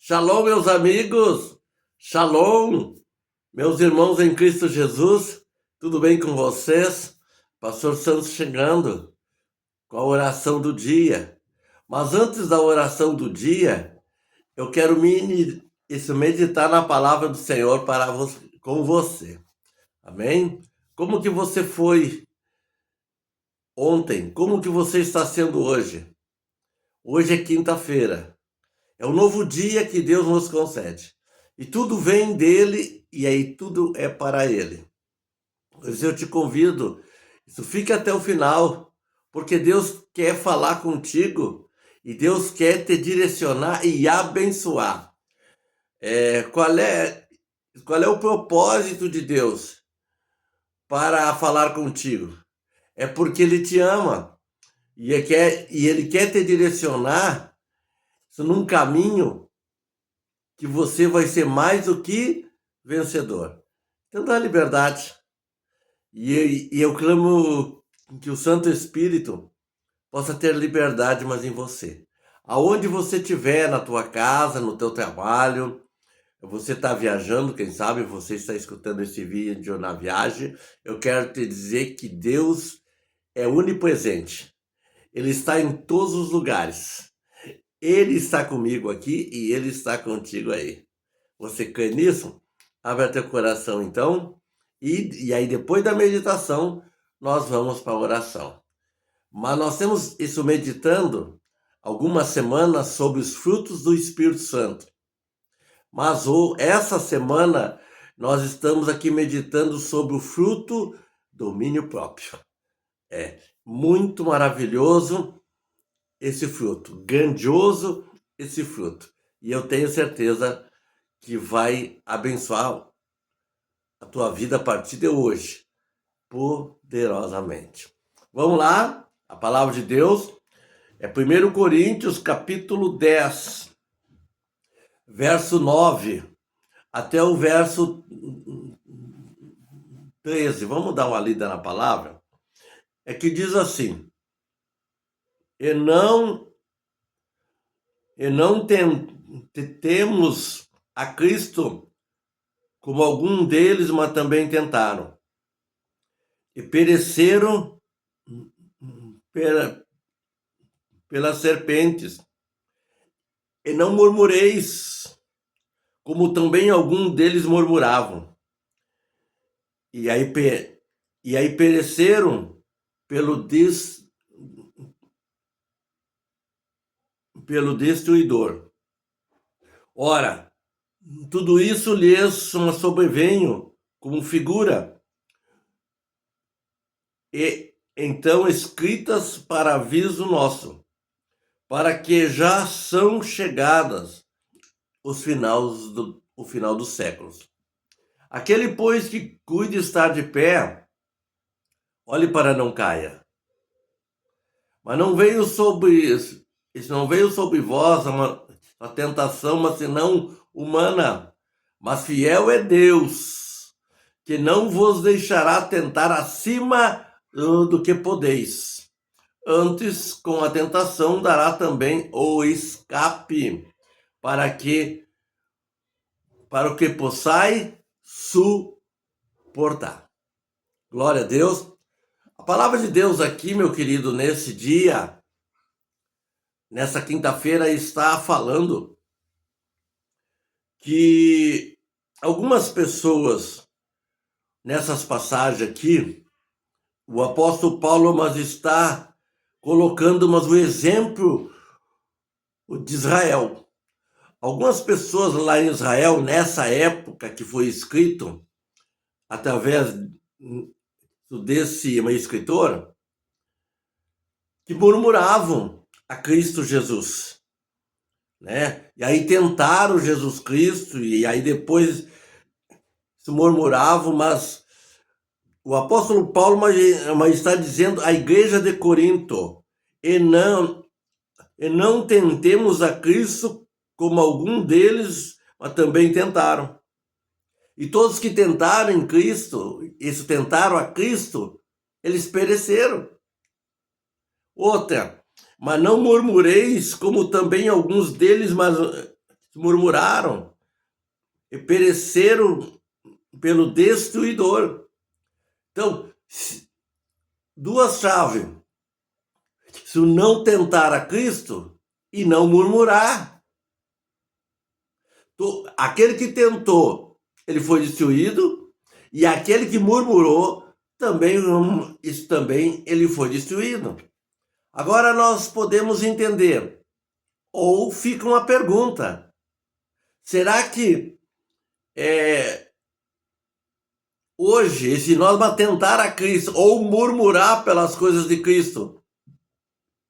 Shalom, meus amigos. Shalom, meus irmãos em Cristo Jesus. Tudo bem com vocês? Pastor Santos chegando com a oração do dia. Mas antes da oração do dia, eu quero meditar na palavra do Senhor com você. Amém? Como que você foi ontem? Como que você está sendo hoje? Hoje é quinta-feira. É um novo dia que Deus nos concede. E tudo vem dele e aí tudo é para ele. Pois eu te convido, isso fica até o final, porque Deus quer falar contigo e Deus quer te direcionar e abençoar. Qual é o propósito de Deus para falar contigo? É porque ele te ama e ele quer te direcionar num caminho que você vai ser mais do que vencedor. Então dá liberdade. E eu clamo que o Santo Espírito possa ter liberdade, mas em você. Aonde você estiver, na tua casa, no teu trabalho, você está viajando, quem sabe você está escutando esse vídeo na viagem, eu quero te dizer que Deus é onipresente. Ele está em todos os lugares. Ele está comigo aqui e ele está contigo aí. Você crê nisso? Abre teu coração então. E aí depois da meditação, nós vamos para a oração. Mas nós temos isso meditando algumas semanas sobre os frutos do Espírito Santo. Mas essa semana nós estamos aqui meditando sobre o fruto domínio próprio. É muito maravilhoso esse fruto, grandioso esse fruto. E eu tenho certeza que vai abençoar a tua vida a partir de hoje, poderosamente. Vamos lá, a palavra de Deus é 1 Coríntios capítulo 10, verso 9, até o verso 13. Vamos dar uma lida na palavra? É que diz assim: E não temos a Cristo como algum deles, mas também tentaram. E pereceram pelas serpentes. E não murmureis, como também algum deles murmuravam. E aí pereceram pelo destruidor. Ora, tudo isso lhes sobreveio como figura, e então escritas para aviso nosso, para que já são chegadas o final dos séculos. Aquele, pois, que cuide estar de pé, olhe para não caia. Mas não veio sobre vós a tentação, mas senão humana. Mas fiel é Deus, que não vos deixará tentar acima do que podeis. Antes, com a tentação, dará também o escape, para o que possais suportar. Glória a Deus. A palavra de Deus aqui, meu querido, nesse dia, nessa quinta-feira, está falando que algumas pessoas, nessas passagens aqui, o apóstolo Paulo está colocando o exemplo de Israel. Algumas pessoas lá em Israel, nessa época que foi escrito, através desse escritor, que murmuravam a Cristo Jesus, né? E aí tentaram Jesus Cristo, e aí depois se murmuravam, mas o apóstolo Paulo mas está dizendo à igreja de Corinto: e não tentemos a Cristo como algum deles, mas também tentaram. E todos que tentaram em Cristo, tentaram a Cristo, eles pereceram. Outra, mas não murmureis como também alguns deles, murmuraram e pereceram pelo destruidor. Então, duas chaves. Se não tentar a Cristo e não murmurar. Aquele que tentou, ele foi destruído, e aquele que murmurou, isso também ele foi destruído. Agora nós podemos entender, ou fica uma pergunta, será que hoje, se nós atentar a Cristo ou murmurar pelas coisas de Cristo,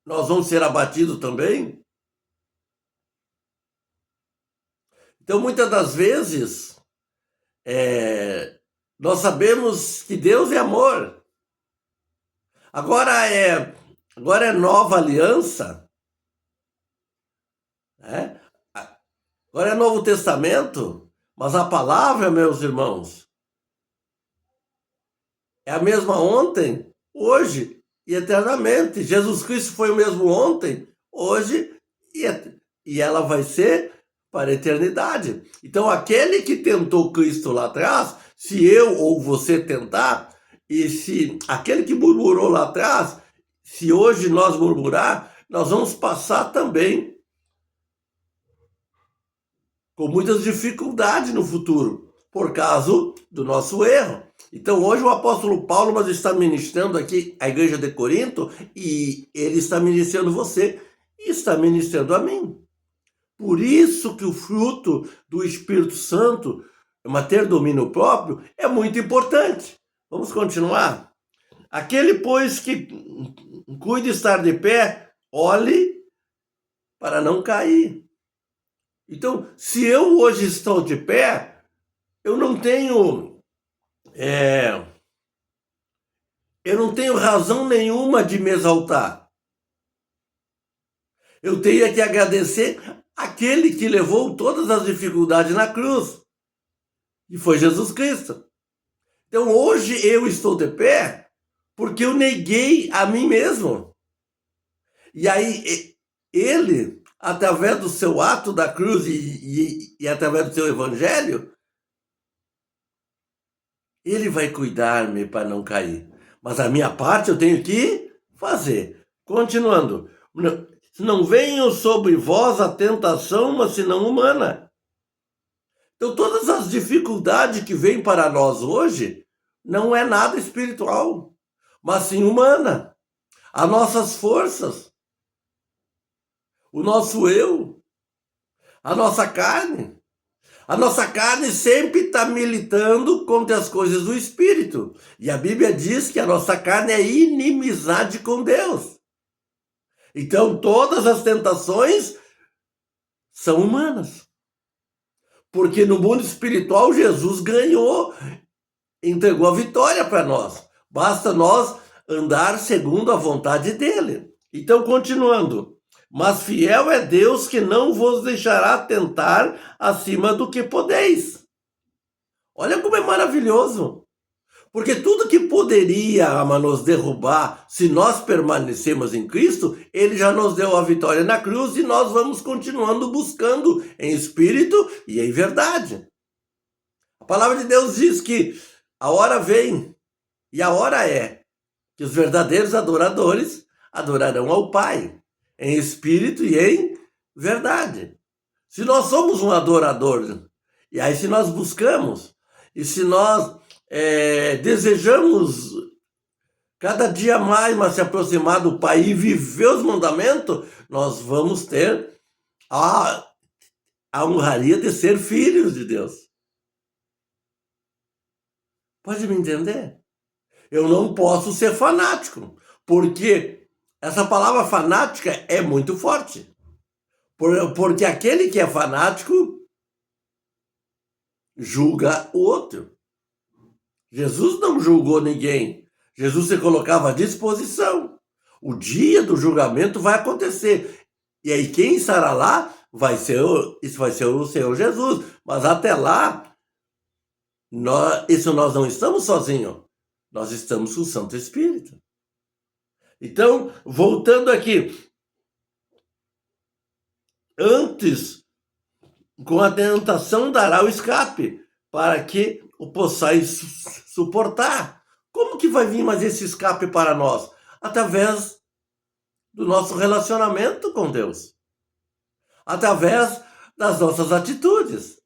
nós vamos ser abatidos também? Então, muitas das vezes, nós sabemos que Deus é amor. Agora é nova aliança, né? Agora é Novo Testamento, mas a palavra, meus irmãos, é a mesma ontem, hoje e eternamente. Jesus Cristo foi o mesmo ontem, hoje e ela vai ser para a eternidade. Então, aquele que tentou Cristo lá atrás, se eu ou você tentar, e se aquele que murmurou lá atrás, se hoje nós murmurar, nós vamos passar também com muitas dificuldades no futuro, por causa do nosso erro. Então, hoje o apóstolo Paulo mas está ministrando aqui a igreja de Corinto, e ele está ministrando você e está ministrando a mim. Por isso que o fruto do Espírito Santo, ter domínio próprio, é muito importante. Vamos continuar? Aquele, pois, que cuide estar de pé, olhe para não cair. Então, se eu hoje estou de pé, eu não tenho razão nenhuma de me exaltar. Eu tenho que agradecer aquele que levou todas as dificuldades na cruz, e foi Jesus Cristo. Então, hoje eu estou de pé porque eu neguei a mim mesmo. E aí, ele, através do seu ato da cruz e através do seu evangelho, ele vai cuidar-me para não cair. Mas a minha parte eu tenho que fazer. Continuando. Não venham sobre vós a tentação, mas senão humana. Então, todas as dificuldades que vêm para nós hoje não é nada espiritual, mas sim humana. As nossas forças, o nosso eu, a nossa carne. A nossa carne sempre está militando contra as coisas do Espírito. E a Bíblia diz que a nossa carne é inimizade com Deus. Então, todas as tentações são humanas. Porque no mundo espiritual, Jesus ganhou, entregou a vitória para nós. Basta nós andar segundo a vontade dele. Então, continuando. Mas fiel é Deus, que não vos deixará tentar acima do que podeis. Olha como é maravilhoso. Porque tudo que poderia nos derrubar, se nós permanecemos em Cristo, ele já nos deu a vitória na cruz, e nós vamos continuando buscando em espírito e em verdade. A palavra de Deus diz que a hora vem, e a hora é, que os verdadeiros adoradores adorarão ao Pai, em espírito e em verdade. Se nós somos um adorador, e aí se nós buscamos, e se nós desejamos cada dia mais se aproximar do Pai e viver os mandamentos, nós vamos ter a honraria de ser filhos de Deus. Pode me entender? Eu não posso ser fanático, porque essa palavra fanática é muito forte. Porque aquele que é fanático julga o outro. Jesus não julgou ninguém. Jesus se colocava à disposição. O dia do julgamento vai acontecer. E aí quem estará lá isso vai ser o Senhor Jesus. Mas até lá, nós não estamos sozinhos. Nós estamos com o Santo Espírito. Então, voltando aqui. Antes com a tentação dará o escape, para que o possais suportar. Como que vai vir mais esse escape para nós? Através do nosso relacionamento com Deus. Através das nossas atitudes.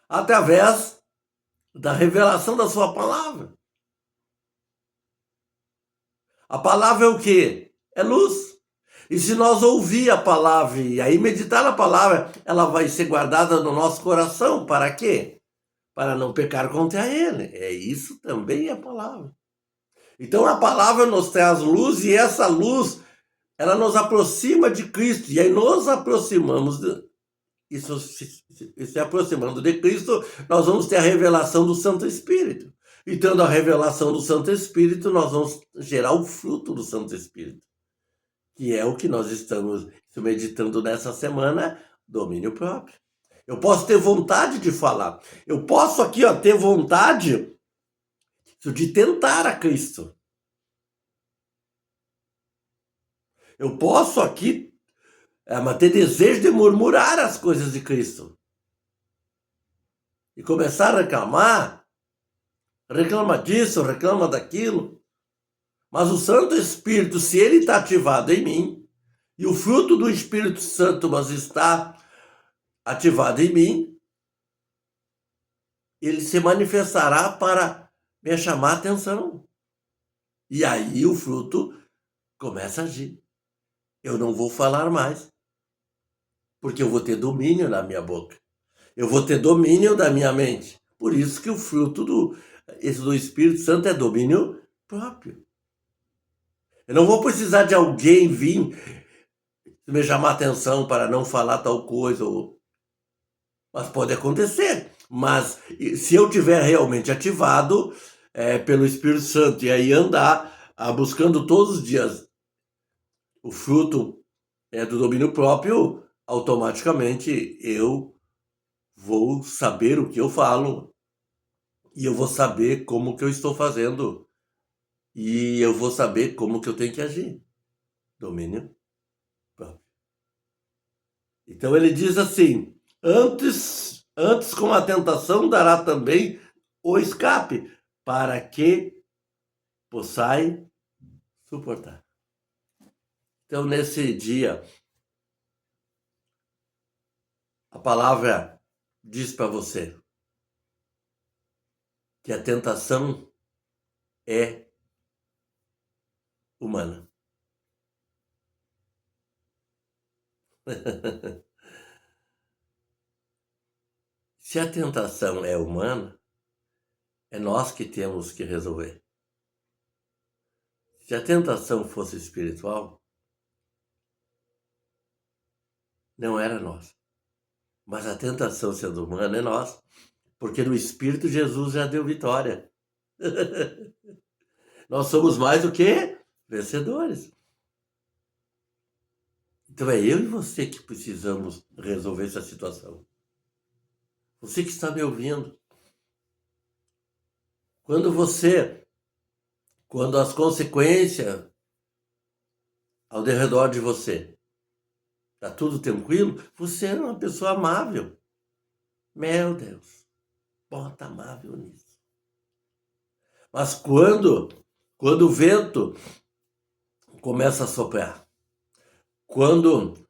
Através da revelação da sua palavra. A palavra é o quê? É luz. E se nós ouvir a palavra e aí meditar na palavra, ela vai ser guardada no nosso coração. Para quê? Para não pecar contra ele. É isso também é a palavra. Então a palavra nos traz luz e essa luz, ela nos aproxima de Cristo. E aí nos aproximamos, se aproximando de Cristo, nós vamos ter a revelação do Santo Espírito. E tendo a revelação do Santo Espírito, nós vamos gerar o fruto do Santo Espírito. Que é o que nós estamos meditando nessa semana, domínio próprio. Eu posso ter vontade de falar. Eu posso aqui ter vontade de tentar a Cristo. Eu posso aqui ter desejo de murmurar as coisas de Cristo. E começar a reclamar. Reclama disso, reclama daquilo. Mas o Santo Espírito, se ele está ativado em mim, e o fruto do Espírito Santo mas está ativado em mim, ele se manifestará para me chamar a atenção. E aí o fruto começa a agir. Eu não vou falar mais, porque eu vou ter domínio na minha boca. Eu vou ter domínio da minha mente. Por isso que o fruto do Espírito Santo é domínio próprio. Eu não vou precisar de alguém vir me chamar a atenção para não falar tal coisa. Mas pode acontecer. Mas se eu tiver realmente ativado pelo Espírito Santo e aí andar buscando todos os dias o fruto do domínio próprio, automaticamente eu vou saber o que eu falo e eu vou saber como que eu estou fazendo e eu vou saber como que eu tenho que agir. Domínio próprio. Então ele diz assim, antes com a tentação dará também o escape, para que possais suportar. Então nesse dia, a palavra diz para você que a tentação é humana. Se a tentação é humana, é nós que temos que resolver. Se a tentação fosse espiritual, não era nós. Mas a tentação sendo humana é nós, porque no Espírito Jesus já deu vitória. Nós somos mais do que vencedores. Então é eu e você que precisamos resolver essa situação. Você que está me ouvindo. Quando as consequências ao redor de você, está tudo tranquilo, você é uma pessoa amável. Meu Deus, bota amável nisso. Mas quando o vento começa a soprar, quando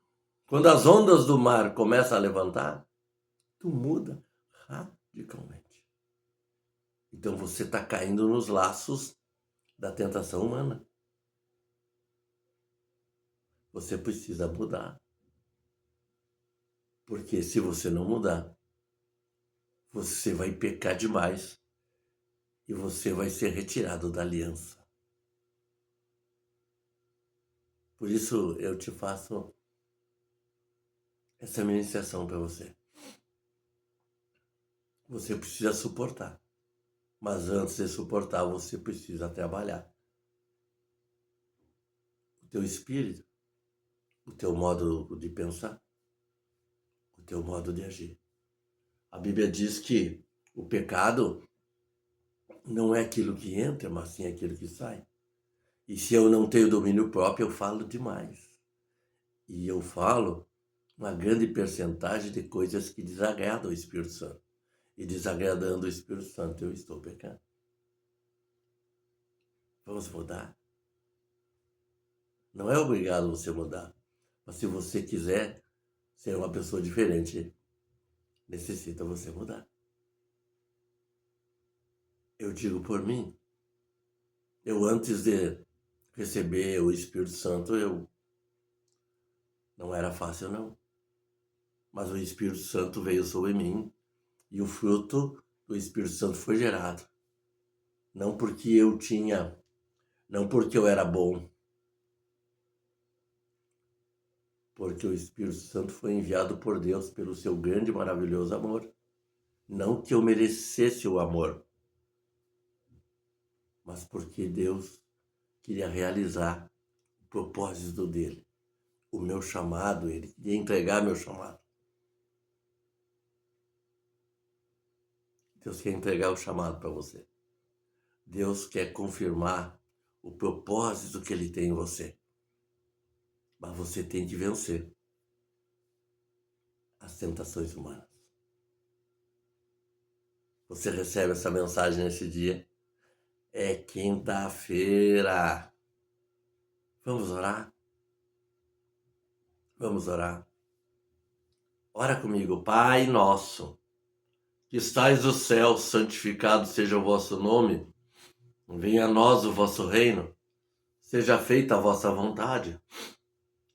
as ondas do mar começam a levantar, tu muda radicalmente. Então você está caindo nos laços da tentação humana. Você precisa mudar. Porque se você não mudar, você vai pecar demais e você vai ser retirado da aliança. Por isso eu te faço essa ministração para você. Você precisa suportar. Mas antes de suportar, você precisa trabalhar. O teu espírito, o teu modo de pensar, o teu modo de agir. A Bíblia diz que o pecado não é aquilo que entra, mas sim aquilo que sai. E se eu não tenho domínio próprio, eu falo demais. E eu falo uma grande percentagem de coisas que desagradam o Espírito Santo. E desagradando o Espírito Santo, eu estou pecando. Vamos mudar? Não é obrigado você mudar. Mas se você quiser ser uma pessoa diferente, necessita você mudar. Eu digo por mim. Eu, antes de receber o Espírito Santo, não era fácil, não. Mas o Espírito Santo veio sobre mim e o fruto do Espírito Santo foi gerado. Não porque eu tinha, não porque eu era bom, porque o Espírito Santo foi enviado por Deus pelo seu grande e maravilhoso amor. Não que eu merecesse o amor, mas porque Deus queria realizar o propósito dele, o meu chamado, ele queria entregar meu chamado. Deus quer entregar o chamado para você. Deus quer confirmar o propósito que ele tem em você. Mas você tem que vencer as tentações humanas. Você recebe essa mensagem nesse dia. É quinta-feira. Vamos orar? Vamos orar. Ora comigo. Pai nosso, que estais no céu, santificado seja o vosso nome. Venha a nós o vosso reino. Seja feita a vossa vontade,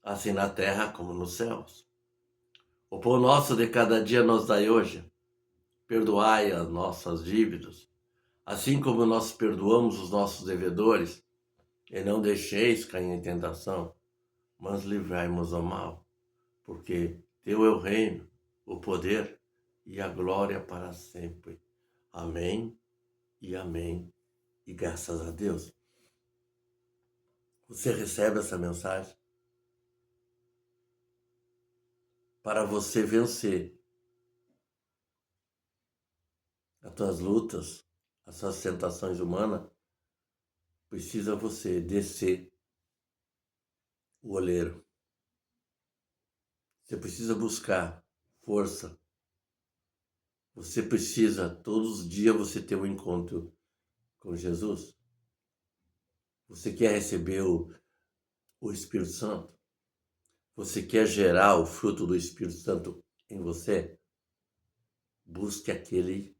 assim na terra como nos céus. O pão nosso de cada dia nos dai hoje. Perdoai as nossas dívidas, assim como nós perdoamos os nossos devedores. E não deixeis cair em tentação, mas livrai-nos do mal. Porque teu é o reino, o poder e a glória para sempre. Amém e amém. E graças a Deus. Você recebe essa mensagem? Para você vencer as tuas lutas, as suas tentações humanas, precisa você descer o oleiro. Você precisa buscar força. Você precisa, todos os dias, você ter um encontro com Jesus. Você quer receber o Espírito Santo? Você quer gerar o fruto do Espírito Santo em você? Busque aquele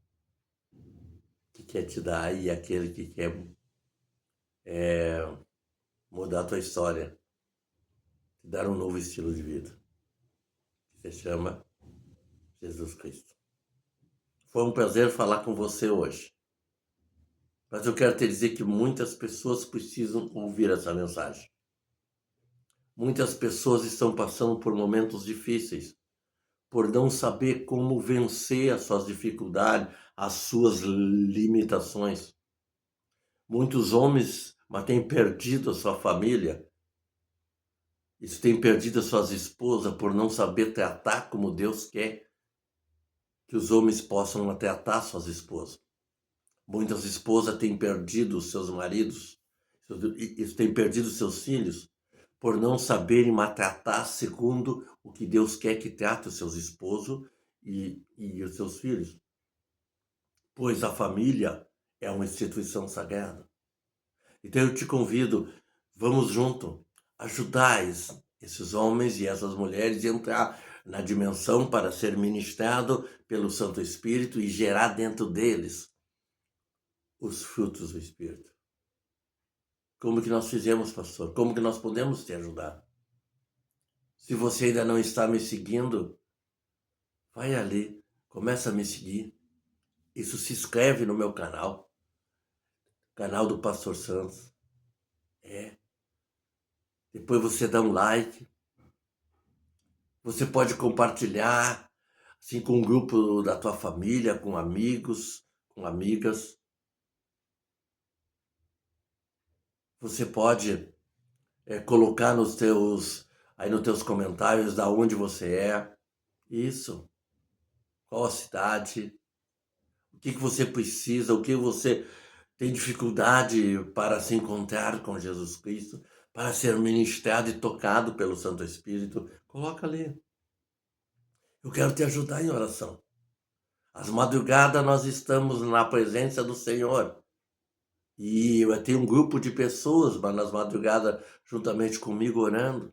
que quer te dar e aquele que quer mudar a tua história, te dar um novo estilo de vida, que se chama Jesus Cristo. Foi um prazer falar com você hoje. Mas eu quero te dizer que muitas pessoas precisam ouvir essa mensagem. Muitas pessoas estão passando por momentos difíceis, por não saber como vencer as suas dificuldades, as suas limitações. Muitos homens, mas têm perdido a sua família. Eles têm perdido as suas esposas por não saber tratar como Deus quer que os homens possam tratar suas esposas. Muitas esposas têm perdido os seus maridos, têm perdido seus filhos por não saberem maltratar segundo o que Deus quer que trate os seus esposos e os seus filhos. Pois a família é uma instituição sagrada. Então eu te convido, vamos junto, ajudar esses homens e essas mulheres a entrar na dimensão para ser ministrado pelo Santo Espírito e gerar dentro deles os frutos do Espírito. Como que nós fizemos, pastor? Como que nós podemos te ajudar? Se você ainda não está me seguindo, vai ali, começa a me seguir. Isso, se inscreve no meu canal do Pastor Santos. Depois você dá um like. Você pode compartilhar assim com um grupo da tua família, com amigos, com amigas. Você pode colocar nos teus comentários da onde você é. Isso. Qual a cidade? O que você precisa? O que você tem dificuldade para se encontrar com Jesus Cristo? Para ser ministrado e tocado pelo Santo Espírito? Coloca ali. Eu quero te ajudar em oração. Às madrugadas nós estamos na presença do Senhor. E eu tenho um grupo de pessoas, mas nas madrugadas, juntamente comigo, orando.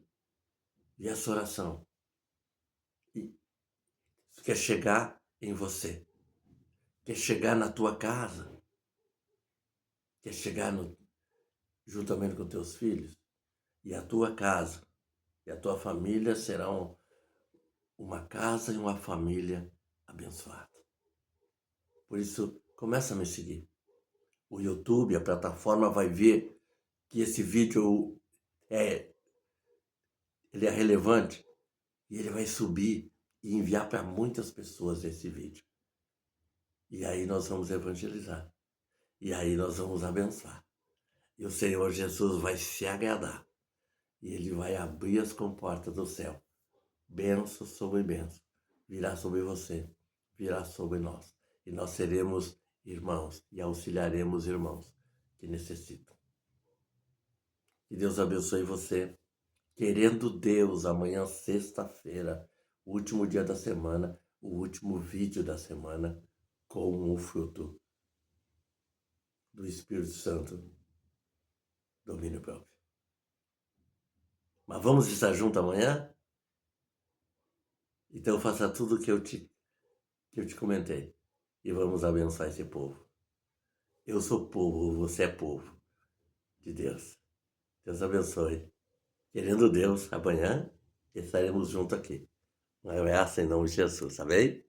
E essa oração e quer chegar em você, quer chegar na tua casa, quer chegar juntamente com teus filhos. E a tua casa e a tua família serão uma casa e uma família abençoada. Por isso, começa a me seguir. O YouTube, a plataforma vai ver que esse vídeo ele é relevante e ele vai subir e enviar para muitas pessoas esse vídeo. E aí nós vamos evangelizar. E aí nós vamos abençoar. E o Senhor Jesus vai se agradar. E Ele vai abrir as comportas do céu. Benção sobre benção. Virá sobre você. Virá sobre nós. E nós seremos irmãos e auxiliaremos irmãos que necessitam. Que Deus abençoe você. Querendo Deus, amanhã, sexta-feira, o último dia da semana, o último vídeo da semana, com o fruto do Espírito Santo, domínio próprio. Mas vamos estar juntos amanhã? Então faça tudo o que eu te comentei. E vamos abençoar esse povo. Eu sou povo, você é povo de Deus. Deus abençoe. Querendo Deus, amanhã estaremos juntos aqui. Um abraço em nome de Jesus, tá bem?